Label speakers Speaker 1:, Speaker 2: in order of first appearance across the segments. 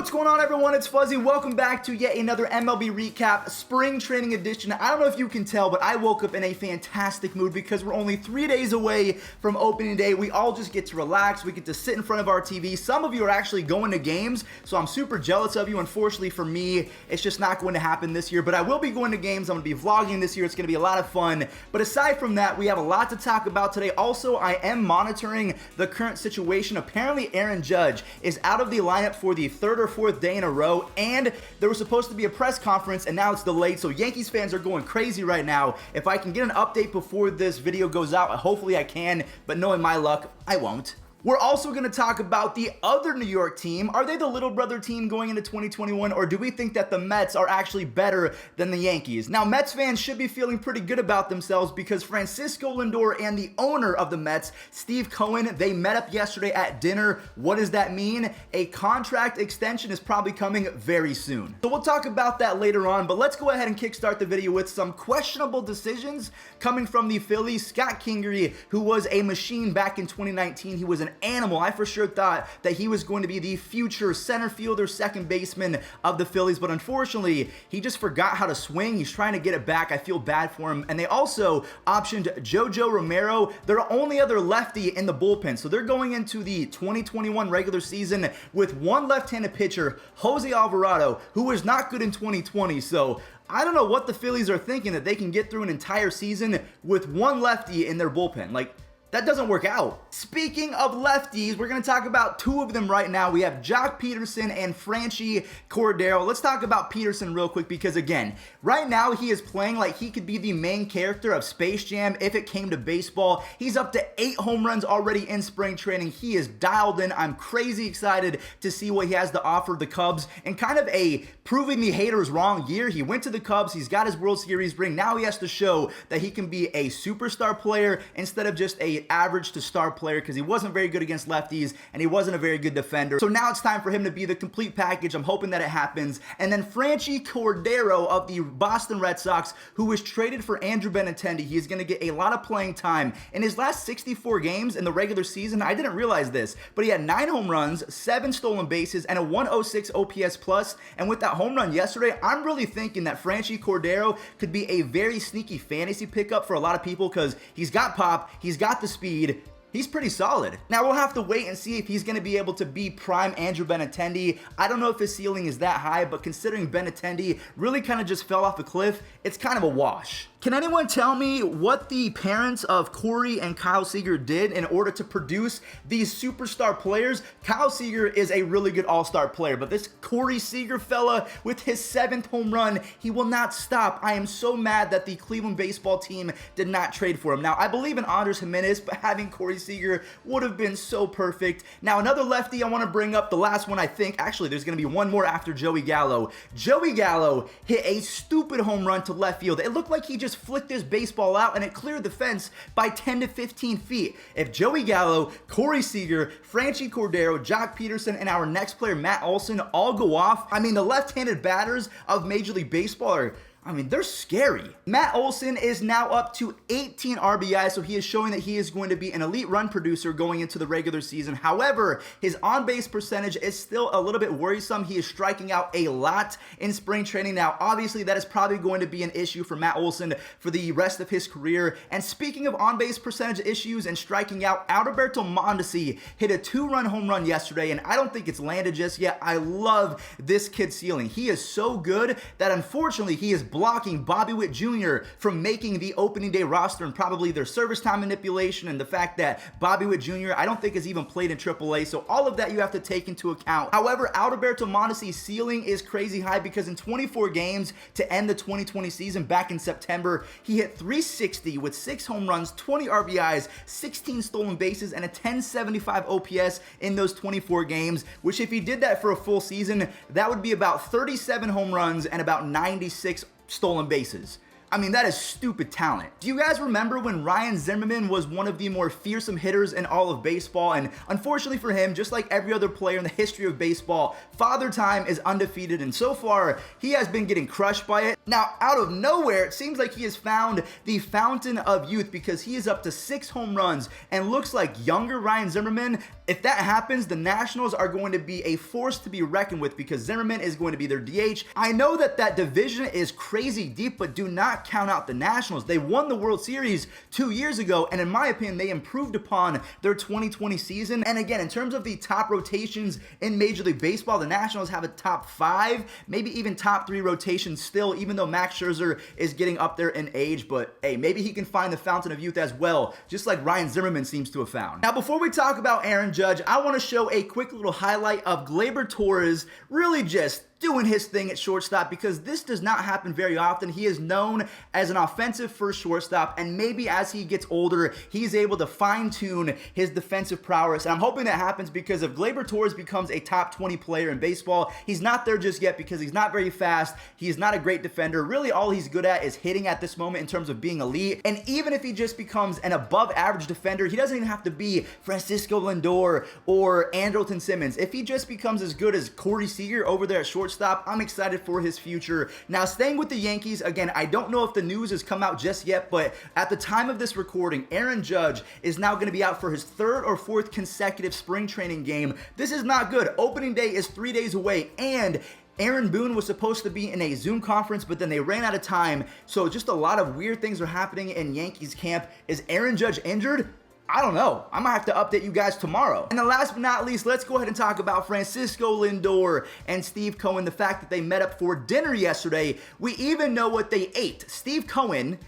Speaker 1: What's going on, everyone? It's Fuzzy. Welcome back to yet another MLB recap, spring training edition. I don't know if you can tell, but I woke up in a fantastic mood because we're only 3 days away from opening day. We all just get to relax. We get to sit in front of our TV. Some of you are actually going to games, so I'm super jealous of you. Unfortunately for me, it's just not going to happen this year, but I will be going to games. I'm going to be vlogging this year. It's going to be a lot of fun. But aside from that, we have a lot to talk about today. Also, I am monitoring the current situation. Apparently, Aaron Judge is out of the lineup for the third or fourth day in a row, and there was supposed to be a press conference, and now it's delayed, so Yankees fans are going crazy right now. If I can get an update before this video goes out, hopefully I can, but knowing my luck, I won't. We're also going to talk about the other New York team. Are they the little brother team going into 2021, or do we think that the Mets are actually better than the Yankees? Now, Mets fans should be feeling pretty good about themselves because Francisco Lindor and the owner of the Mets, Steve Cohen, they met up yesterday at dinner. What does that mean? A contract extension is probably coming very soon. So we'll talk about that later on, but let's go ahead and kickstart the video with some questionable decisions coming from the Phillies. Scott Kingery, who was a machine back in 2019, he was an animal. I for sure thought that he was going to be the future center fielder, second baseman of the Phillies, but unfortunately, he just forgot how to swing. He's trying to get it back. I feel bad for him. And they also optioned JoJo Romero, their only other lefty in the bullpen. So they're going into the 2021 regular season with one left-handed pitcher, Jose Alvarado, who was not good in 2020. So I don't know what the Phillies are thinking that they can get through an entire season with one lefty in their bullpen. Like, that doesn't work out. Speaking of lefties, we're going to talk about two of them right now. We have Joc Pederson and Franchy Cordero. Let's talk about Pederson real quick because, again, right now he is playing like he could be the main character of Space Jam if it came to baseball. He's up to 8 home runs already in spring training. He is dialed in. I'm crazy excited to see what he has to offer the Cubs and kind of a proving the haters wrong year. He went to the Cubs. He's got his World Series ring. Now he has to show that he can be a superstar player instead of just a average to star player because he wasn't very good against lefties and he wasn't a very good defender. So now it's time for him to be the complete package. I'm hoping that it happens. And then Franchy Cordero of the Boston Red Sox, who was traded for Andrew Benintendi. He is going to get a lot of playing time. In his last 64 games in the regular season, I didn't realize this, but he had 9 home runs, 7 stolen bases, and a 106 OPS plus. And with that home run yesterday, I'm really thinking that Franchy Cordero could be a very sneaky fantasy pickup for a lot of people because he's got pop, he's got the speed. He's pretty solid. Now, we'll have to wait and see if he's going to be able to be prime Andrew Benintendi. I don't know if his ceiling is that high, but considering Benintendi really kind of just fell off a cliff, it's kind of a wash. Can anyone tell me what the parents of Corey and Kyle Seager did in order to produce these superstar players? Kyle Seager is a really good all-star player, but this Corey Seager fella with his 7th home run, he will not stop. I am so mad that the Cleveland baseball team did not trade for him. Now, I believe in Andres Jimenez, but having Corey Seager would have been so perfect. Now, another lefty I want to bring up, the last one I think, actually there's going to be one more after Joey Gallo. Joey Gallo hit a stupid home run to left field. It looked like he just flicked this baseball out and it cleared the fence by 10 to 15 feet. If Joey Gallo, Corey Seager, Franchy Cordero, Joc Pederson, and our next player, Matt Olson, all go off, I mean, the left-handed batters of Major League Baseball are, I mean, they're scary. Matt Olson is now up to 18 RBI, so he is showing that he is going to be an elite run producer going into the regular season. However, his on-base percentage is still a little bit worrisome. He is striking out a lot in spring training. Now, obviously, that is probably going to be an issue for Matt Olson for the rest of his career. And speaking of on-base percentage issues and striking out, Alberto Mondesi hit a 2-run home run yesterday, and I don't think it's landed just yet. I love this kid's ceiling. He is so good that, unfortunately, he is blocking Bobby Witt Jr. from making the opening day roster, and probably their service time manipulation and the fact that Bobby Witt Jr. I don't think has even played in AAA, so all of that you have to take into account. However, Alberto Mondesi's ceiling is crazy high because in 24 games to end the 2020 season back in September, he hit 360 with 6 home runs, 20 RBIs, 16 stolen bases, and a 1075 OPS in those 24 games, which if he did that for a full season, that would be about 37 home runs and about 96 stolen bases. I mean, that is stupid talent. Do you guys remember when Ryan Zimmerman was one of the more fearsome hitters in all of baseball? And unfortunately for him, just like every other player in the history of baseball, Father Time is undefeated, and so far, he has been getting crushed by it. Now, out of nowhere, it seems like he has found the fountain of youth because he is up to 6 home runs and looks like younger Ryan Zimmerman. If that happens, the Nationals are going to be a force to be reckoned with because Zimmerman is going to be their DH. I know that division is crazy deep, but do not count out the Nationals. They won the World Series 2 years ago, and in my opinion, they improved upon their 2020 season. And again, in terms of the top rotations in Major League Baseball, the Nationals have a top 5, maybe even top 3 rotations still, even though Max Scherzer is getting up there in age. But hey, maybe he can find the fountain of youth as well, just like Ryan Zimmerman seems to have found. Now, before we talk about Aaron Judge, I want to show a quick little highlight of Gleyber Torres really just doing his thing at shortstop because this does not happen very often. He is known as an offensive first shortstop, and maybe as he gets older, he's able to fine-tune his defensive prowess. And I'm hoping that happens because if Gleyber Torres becomes a top 20 player in baseball, he's not there just yet because he's not very fast. He's not a great defender. Really, all he's good at is hitting at this moment in terms of being elite. And even if he just becomes an above average defender, he doesn't even have to be Francisco Lindor or Andrelton Simmons. If he just becomes as good as Corey Seager over there at shortstop, I'm excited for his future. Now, staying with the Yankees, again, I don't know if the news has come out just yet, but at the time of this recording, Aaron Judge is now going to be out for his 3rd or 4th consecutive spring training game. This is not good. Opening day is 3 days away, and Aaron Boone was supposed to be in a Zoom conference, but then they ran out of time. So just a lot of weird things are happening in Yankees camp. Is Aaron Judge injured? I don't know. I might have to update you guys tomorrow. And then last but not least, let's go ahead and talk about Francisco Lindor and Steve Cohen, the fact that they met up for dinner yesterday. We even know what they ate. Steve Cohen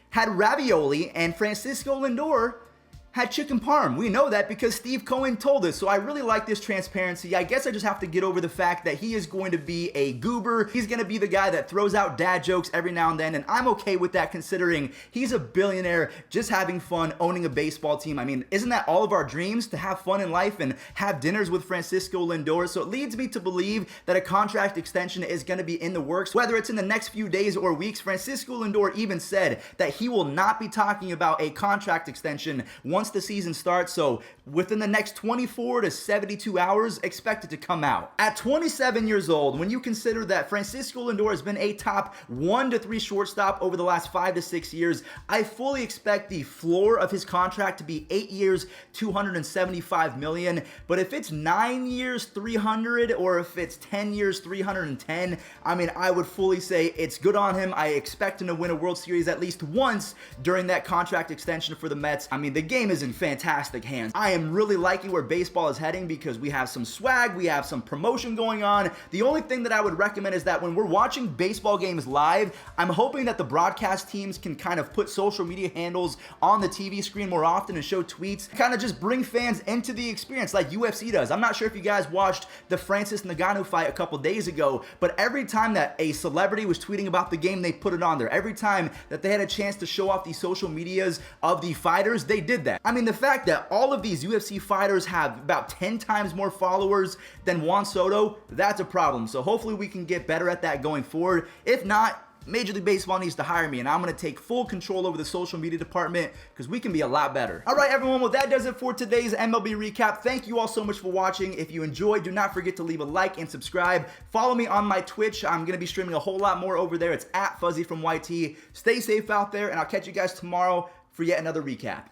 Speaker 1: had ravioli and Francisco Lindor had chicken parm. We know that because Steve Cohen told us, so I really like this transparency. I guess I just have to get over the fact that he is going to be a goober. He's going to be the guy that throws out dad jokes every now and then, and I'm okay with that considering he's a billionaire just having fun owning a baseball team. I mean, isn't that all of our dreams, to have fun in life and have dinners with Francisco Lindor? So it leads me to believe that a contract extension is going to be in the works, whether it's in the next few days or weeks. Francisco Lindor even said that he will not be talking about a contract extension once the season starts, so within the next 24 to 72 hours, expect it to come out. At 27 years old, when you consider that Francisco Lindor has been a top 1 to 3 shortstop over the last 5 to 6 years, I fully expect the floor of his contract to be 8 years, $275 million. But if it's 9 years, $300, or if it's 10 years, $310, I mean, I would fully say it's good on him. I expect him to win a World Series at least once during that contract extension for the Mets. I mean, the game is in fantastic hands. I am really liking where baseball is heading because we have some swag, we have some promotion going on. The only thing that I would recommend is that when we're watching baseball games live, I'm hoping that the broadcast teams can kind of put social media handles on the TV screen more often and show tweets, kind of just bring fans into the experience like UFC does. I'm not sure if you guys watched the Francis Ngannou fight a couple days ago, but every time that a celebrity was tweeting about the game, they put it on there. Every time that they had a chance to show off the social medias of the fighters, they did that. I mean, the fact that all of these UFC fighters have about 10 times more followers than Juan Soto, that's a problem. So hopefully we can get better at that going forward. If not, Major League Baseball needs to hire me, and I'm going to take full control over the social media department because we can be a lot better. All right, everyone, well, that does it for today's MLB recap. Thank you all so much for watching. If you enjoyed, do not forget to leave a like and subscribe. Follow me on my Twitch. I'm going to be streaming a whole lot more over there. It's @FuzzyFromYT. Stay safe out there, and I'll catch you guys tomorrow for yet another recap.